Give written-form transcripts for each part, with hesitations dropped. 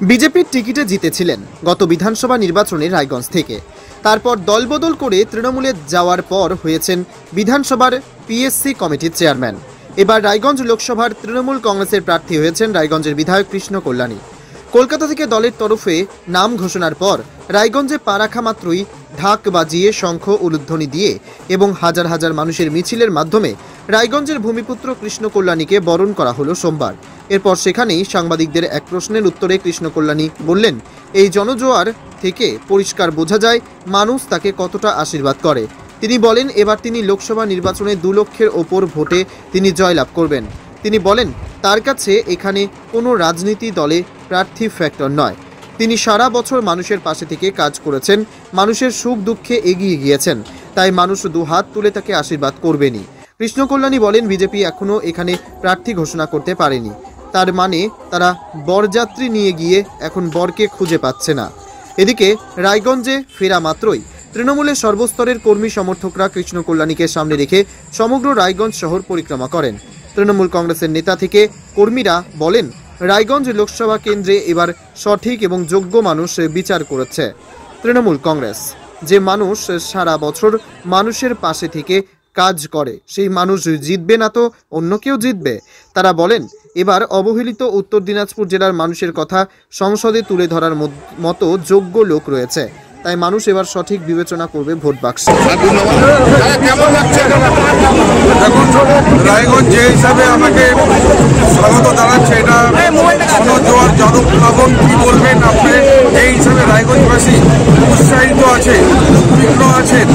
বিজেপির টিকিটে জিতেছিলেন গত বিধানসভা নির্বাচনে রায়গঞ্জ থেকে। তারপর দলবদল করে তৃণমূলে যাওয়ার পর হয়েছেন বিধানসভার পিএসসি কমিটির চেয়ারম্যান। এবার রায়গঞ্জ লোকসভার তৃণমূল কংগ্রেসের প্রার্থী হয়েছেন রায়গঞ্জের বিধায়ক কৃষ্ণ কল্যাণী। কলকাতা থেকে দলের তরফে নাম ঘোষণার পর রায়গঞ্জে পা রাখা মাত্রই ঢাক বাজিয়ে শঙ্খ উলুধ্বনি দিয়ে এবং হাজার হাজার মানুষের মিছিলের মাধ্যমে রায়গঞ্জের ভূমিপুত্র কৃষ্ণ কল্যাণীকে বরণ করা হলো সোমবার। এরপর সেখানেই সাংবাদিকদের এক প্রশ্নের উত্তরে কৃষ্ণ কল্যাণী বললেন, এই জনজোয়ার থেকে পরিষ্কার বোঝা যায় মানুষ তাকে কতটা আশীর্বাদ করে। তিনি বলেন, এবার তিনি লোকসভা নির্বাচনে 2 লক্ষের ওপর ভোটে তিনি জয়লাভ করবেন। তিনি বলেন, তার কাছে এখানে কোনো রাজনীতি দলে প্রার্থী ফ্যাক্টর নয়। তিনি সারা বছর মানুষের পাশে থেকে কাজ করেছেন, মানুষের সুখ দুঃখে এগিয়ে গিয়েছেন, তাই মানুষ 2 হাত তুলে তাকে আশীর্বাদ করবেনই। কৃষ্ণ কল্যাণী বলেন, বিজেপি এখনও এখানে প্রার্থী ঘোষণা করতে পারেনি, তার মানে তারা বরযাত্রী নিয়ে গিয়ে এখন বরকে খুঁজে পাচ্ছে না। এদিকে রায়গঞ্জে ফেরা মাত্রই তৃণমূলের সর্বস্তরের কর্মী সমর্থকরা কৃষ্ণ কল্যাণীকে সামনে রেখে সমগ্র রায়গঞ্জ শহর পরিক্রমা করেন। তৃণমূল কংগ্রেসের নেতা থেকে কর্মীরা বলেন, রায়গঞ্জ লোকসভা কেন্দ্রে এবার সঠিক এবং যোগ্য মানুষ বিচার করেছে তৃণমূল কংগ্রেস। যে মানুষ সারা বছর মানুষের পাশে থেকে কাজ করে সেই মানুষ জিতবে না তো অন্য কেউ জিতবে। তারা বলেন, এবার অবহেলিত উত্তর দিনাজপুর জেলার মানুষের কথা সংসদে তুলে ধরার মতো যোগ্য লোক রয়েছে, তাই মানুষ এবার সঠিক বিবেচনা করবে ভোট বাক্সে। রায়গঞ্জ যে হিসাবে আমাকে স্বাগত জানাচ্ছে, এটা জনজোয়ার জনপ্লাবন কি বলবেন আপনি, এই হিসাবে রায়গঞ্জবাসী উৎসাহিত আছে, উদ্বিগ্ন আছেন।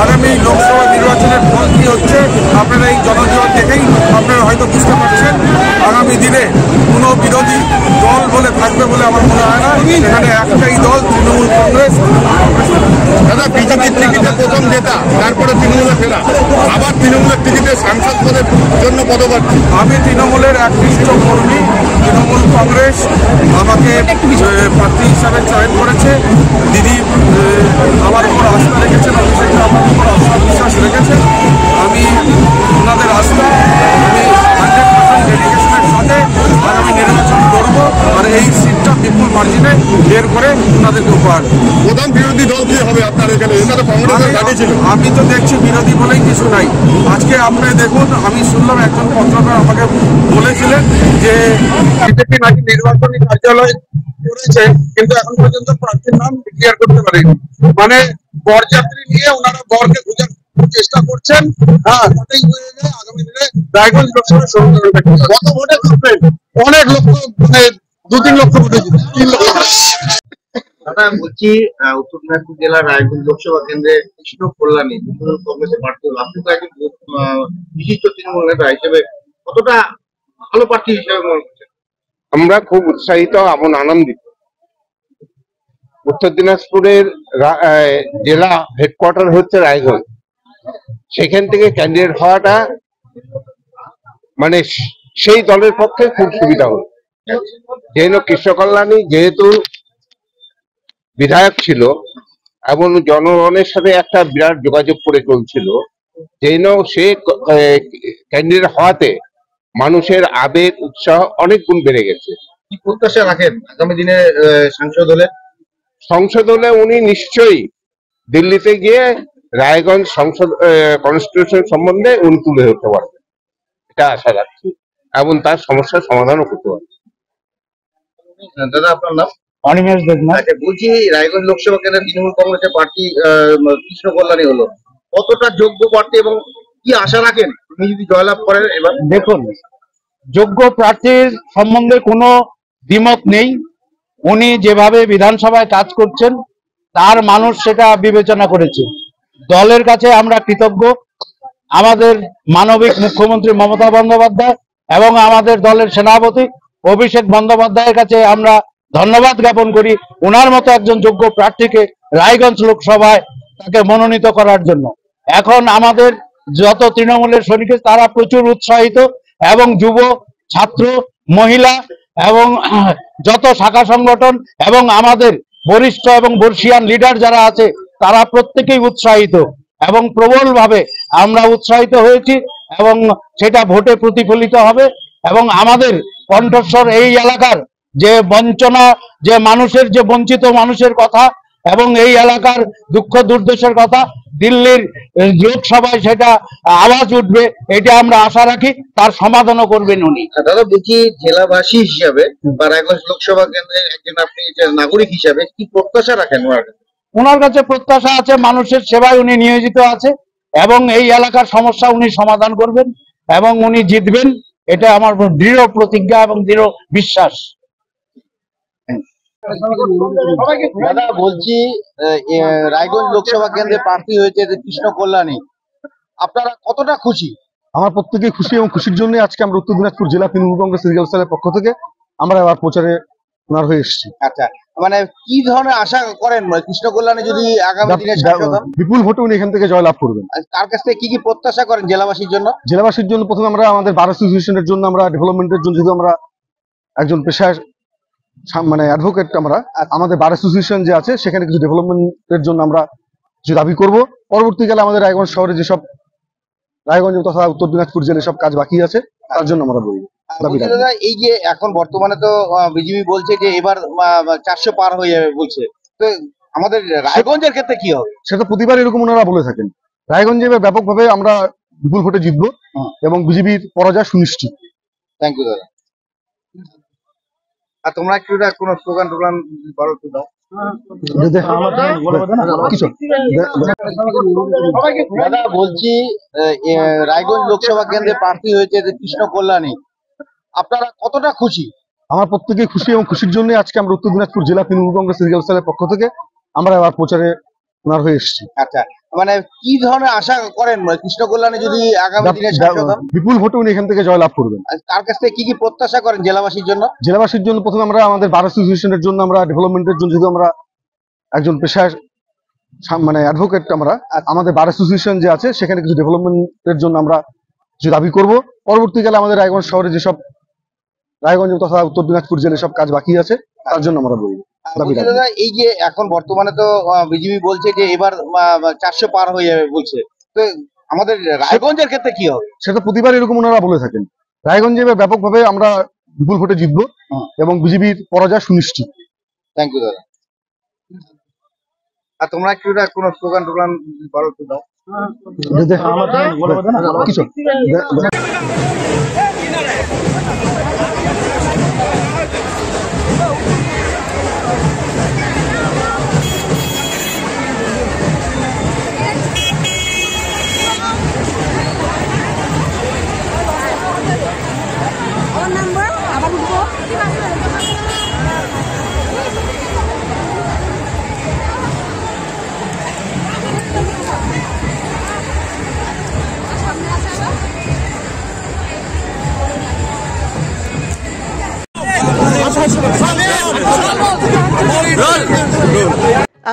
আগামী লোকসভা নির্বাচনের ফল কি হচ্ছে আপনারা এই জনজোয়ার দেখেই আপনারা হয়তো বুঝতে পারছেন। আগামী দিনে কোনো বিরোধী দল বলে থাকবে বলে আমার মনে হয় না, এখানে একটাই দল, তৃণমূল কংগ্রেস। দাদা, বিজেপির টিকিটে প্রথম জেতা, তারপরে তৃণমূলে ফেরা, আবার তৃণমূলের টিকিটে সাংসদ পদের জন্য পদপ্রার্থী। আমি তৃণমূলের একনিষ্ঠ কর্মী, তৃণমূল কংগ্রেস আমাকে প্রার্থী হিসাবে চয়ন করেছে। দিদি আমার উপর আস্থা রেখেছেন, অভিষেক আমার উপর বিশ্বাস রেখেছেন। আমি ওনাদের আস্থা, আমি 100% ডেডিকেশনের সাথে আগামী নির্বাচন করবো, আর এই সিটটা বিপুল মার্জিনে বের করে ওনাদেরকে উপহার। প্রধান বিরোধী দল কি হবে আপনার এখানে? এটা তো কংগ্রেসের ঘাঁটি ছিল। আমি তো দেখছি বিরোধী বলেই কিছু নাই। আজকে আপনি দেখুন, আমি শুনলাম একজন পত্রকার আমাকে বলেছিলেন যে বিজেপি নাকি নির্বাচনী কার্যালয় করেছে, কিন্তু এখন পর্যন্ত প্রার্থীর নাম ডিক্লেয়ার করতে পারেনি। মানে বরযাত্রী নিয়ে ওনারা বরকে খোঁজার চেষ্টা করছেন। হ্যাঁ, তাতেই হয়ে যায় আগামী দিনে রায়গঞ্জ লোকসভা শুরু করবে। কত ভোটে জিতবেন? অনেক লক্ষ, মানে 2-3 লক্ষ ভোটে জিতবে। 3 লক্ষ। দাদা, বলছি উত্তর দিনাজপুর জেলার রায়গঞ্জ লোকসভা কেন্দ্রে কৃষ্ণ কল্যাণী তৃণমূল কংগ্রেসের প্রার্থী, আপনি তো একজন বিশিষ্ট তৃণমূল নেতা হিসেবে কতটা ভালো প্রার্থী হিসেবে মনে করছেন? আমরা খুব উৎসাহিত এবং আনন্দিত। উত্তর দিনাজপুরের জেলা হেডকোয়ার্টার হচ্ছে রায়গঞ্জ, সেখান থেকে ক্যান্ডিডেট হওয়াটা মানে সেই দলের পক্ষে খুব সুবিধা হল। যেহেতু কৃষ্ণ কল্যাণী যেহেতু বিধায়ক ছিল এবং জনগণের সাথে একটা বিরাট যোগাযোগ করে চলছিল, যেন সে ক্যান্ডিডেট হওয়াতে মানুষের আবেগ উৎসাহ অনেক গুণ বেড়ে গেছে। কি প্রত্যাশা রাখেন আগামী দিনে সংসদ হলে উনি নিশ্চয়ই দিল্লিতে গিয়ে রায়গঞ্জ সংসদ কনস্টিটিউশন সম্বন্ধে উনি তুলে ধরতে পারবেন, এটা আশা রাখছি, এবং তার সমস্যার সমাধানও করতে পারবেন। দাদা, আপনার নাম? অনিমেষ দেবনাথ। আচ্ছা, বলছি রায়গঞ্জ লোকসভা কেন্দ্রে তৃণমূল কংগ্রেসের প্রার্থী কৃষ্ণ কল্যাণী হলো, কতটা যোগ্য প্রার্থী এবং কি আশা রাখেন উনি যদি জয়লাভ করেন? এবার দেখুন, যোগ্য প্রার্থীর সম্বন্ধে কোনো দ্বিমত নেই। উনি যেভাবে বিধানসভায় কাজ করছেন তার মানুষ সেটা বিবেচনা করেছে। দলের কাছে আমরা কৃতজ্ঞ। আমাদের মানবিক মুখ্যমন্ত্রী মমতা বন্দ্যোপাধ্যায় এবং আমাদের দলের সেনাপতি অভিষেক বন্দ্যোপাধ্যায়ের কাছে আমরা ধন্যবাদ জ্ঞাপন করি ওনার মতো একজন যোগ্য প্রার্থীকে রায়গঞ্জ লোকসভায় তাকে মনোনীত করার জন্য। এখন আমাদের যত তৃণমূলের সৈনিক তারা প্রচুর উৎসাহিত, এবং যুব, ছাত্র, মহিলা এবং যত শাখা সংগঠন এবং আমাদের বরিষ্ঠ এবং বর্ষিয়ান লিডার যারা আছে তারা প্রত্যেকেই উৎসাহিত, এবং প্রবলভাবে আমরা উৎসাহিত হয়েছি, এবং সেটা ভোটে প্রতিফলিত হবে। এবং আমাদের কণ্ঠস্বর এই এলাকার যে বঞ্চনা, যে মানুষের, যে বঞ্চিত মানুষের কথা এবং এই এলাকার দুঃখ দুর্দশার কথা দিল্লির লোকসভায় সেটা আওয়াজ উঠবে, এটা আমরা আশা রাখি। তার সমাধানও করবেন উনি। দাদা বলছি, জেলাবাসী হিসাবে বা রায়গঞ্জ লোকসভা কেন্দ্রের একজন আপনি নাগরিক হিসাবে কি প্রত্যাশা রাখেন ওনার কাছে? ওনার কাছে প্রত্যাশা আছে, মানুষের সেবায় উনি নিয়োজিত আছে এবং এই এলাকার সমস্যা উনি সমাধান করবেন এবং উনি জিতবেন, এটা আমার দৃঢ় প্রতিজ্ঞা এবং দৃঢ় বিশ্বাস। দাদা বলছি, রায়গঞ্জ লোকসভা কেন্দ্রে প্রার্থী হয়েছে কৃষ্ণ কল্যাণী, আপনারা কতটা খুশি? আমার প্রত্যেকে খুশি এবং খুশির জন্য আজকে আমরা উত্তর দিনাজপুর জেলা তৃণমূল কংগ্রেস লিগ্যাল সেলের পক্ষ থেকে আমরা এবার প্রচারে ওনার হয়ে এসেছি। আচ্ছা, মানে কি ধরনের আশা করেন কৃষ্ণ কল্যাণী যদি আগামী দিনে সাংসদ হন? বিপুল ভোটে উনি এখান থেকে জয়লাভ করবেন। তার কাছ থেকে কি প্রত্যাশা করেন জেলাবাসীর জন্য? জেলাবাসীর জন্য প্রথমে আমরা আমাদের বার অ্যাসোসিয়েশনের জন্য, আমরা ডেভেলপমেন্টের জন্য, যেহেতু আমরা একজন পেশায় মানে অ্যাডভোকেট, আমরা আমাদের বার অ্যাসোসিয়েশন যে আছে সেখানে কিছু ডেভেলপমেন্টের জন্য আমরা কিছু দাবি করব। পরবর্তীকালে আমাদের রায়গঞ্জ শহরে যেসব রায়গঞ্জ তথা উত্তর দিনাজপুর জেলায় সব কাজ বাকি আছে তার জন্য আমরা বলবো। দাদা এই যে এখন বর্তমানে তো বিজেপি বলছে যে এবার 400 পার হয়ে যাবে বলছে, তো আমাদের রায়গঞ্জের ক্ষেত্রে কি হবে? সেটা প্রতিবার এরকম ওনারা বলে থাকেন। রায়গঞ্জে এবার ব্যাপকভাবে আমরা বিপুল ভোটে জিতবো এবং বিজেপির পরাজয় সুনিশ্চিত। থ্যাংক ইউ দাদা। আর তোমরা একটু কোনো স্লোগান টোগান বলো তো দাও। দাদা বলছি, রায়গঞ্জ লোকসভা কেন্দ্রে প্রার্থী হয়েছে কৃষ্ণ কল্যাণী, আপনারা কতটা খুশি? আমার প্রত্যেকে খুশি এবং খুশির জন্য আজকে আমরা উত্তর দিনাজপুর জেলা তৃণমূল কংগ্রেস লিগ্যাল সেলের পক্ষ থেকে আমরা এবার প্রচারে ওনার হয়ে এসেছি। আচ্ছা, মানে কি ধরনের আশা করেন কৃষ্ণ কল্যাণী যদি আগামী দিনে সাংসদ হন? বিপুল ভোটে উনি এখান থেকে জয়লাভ করবেন। তার কাছ থেকে কি প্রত্যাশা করেন জেলাবাসীর জন্য? জেলাবাসীর জন্য প্রথমে আমরা আমাদের বার অ্যাসোসিয়েশনের জন্য, আমরা ডেভেলপমেন্টের জন্য, যেহেতু আমরা একজন পেশায় মানে অ্যাডভোকেট, আমরা আমাদের বার অ্যাসোসিয়েশন যে আছে সেখানে কিছু ডেভেলপমেন্টের জন্য আমরা কিছু দাবি করব। পরবর্তীকালে আমাদের রায়গঞ্জ শহরে যেসব রায়গঞ্জ তথা উত্তর দিনাজপুর জেলায় সব কাজ বাকি আছে তার জন্য আমরা বলবো। দাদা এই যে এখন বর্তমানে তো বিজেপি বলছে যে এবার 400 পার হয়ে যাবে বলছে, তো আমাদের রায়গঞ্জের ক্ষেত্রে কি হবে? সেটা প্রতিবার এরকম ওনারা বলে থাকেন। রায়গঞ্জে এবার ব্যাপকভাবে আমরা বিপুল ভোটে জিতবো এবং বিজেপির পরাজয় সুনিশ্চিত। থ্যাংক ইউ দাদা। আর তোমরা একটু কোনো স্লোগান টোগান বলো তো দাও। কিছু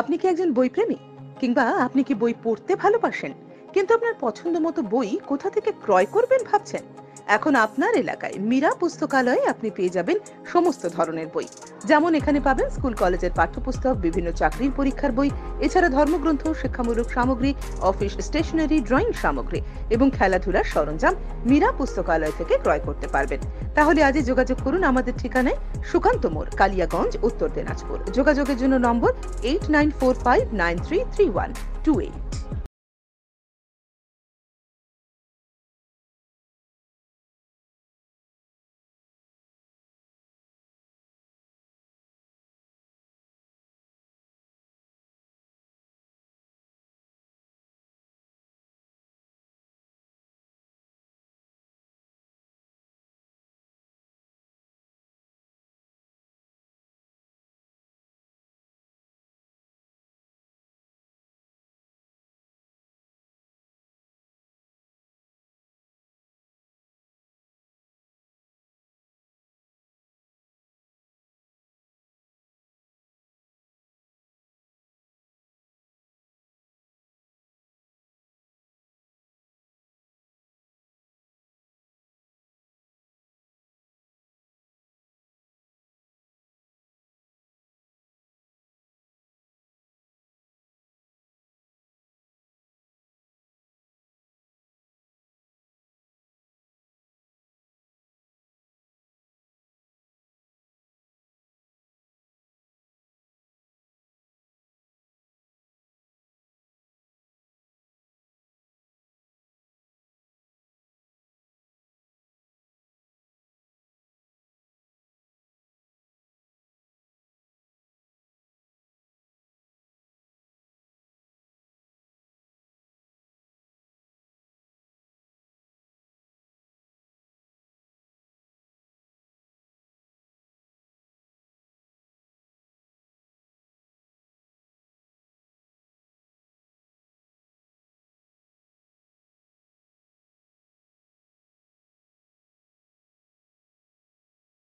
আপনি কি একজন বই প্রেমী, কিংবা আপনি কি বই পড়তে ভালোবাসেন কিন্তু আপনার পছন্দ মতো বই কোথা থেকে ক্রয় করবেন ভাবছেন? এখন আপনার এলাকায় মীরা পুস্তকালয়ে আপনি পেয়ে যাবেন সমস্ত ধরনের বই। যেমন এখানে পাবেন স্কুল কলেজের পাঠ্যপুস্তক, বিভিন্ন চাকরির পরীক্ষার বই, এছাড়া ধর্মগ্রন্থ, শিক্ষামূলক সামগ্রী, অফিস স্টেশনারি, ড্রয়িং সামগ্রী এবং খেলাধুলার সরঞ্জাম মীরা পুস্তকালয় থেকে ক্রয় করতে পারবেন। তাহলে আজই যোগাযোগ করুন আমাদের ঠিকানায়, সুকান্ত মোড়, কালিয়াগঞ্জ, উত্তর দিনাজপুর। যোগাযোগের জন্য নম্বর 8945933128।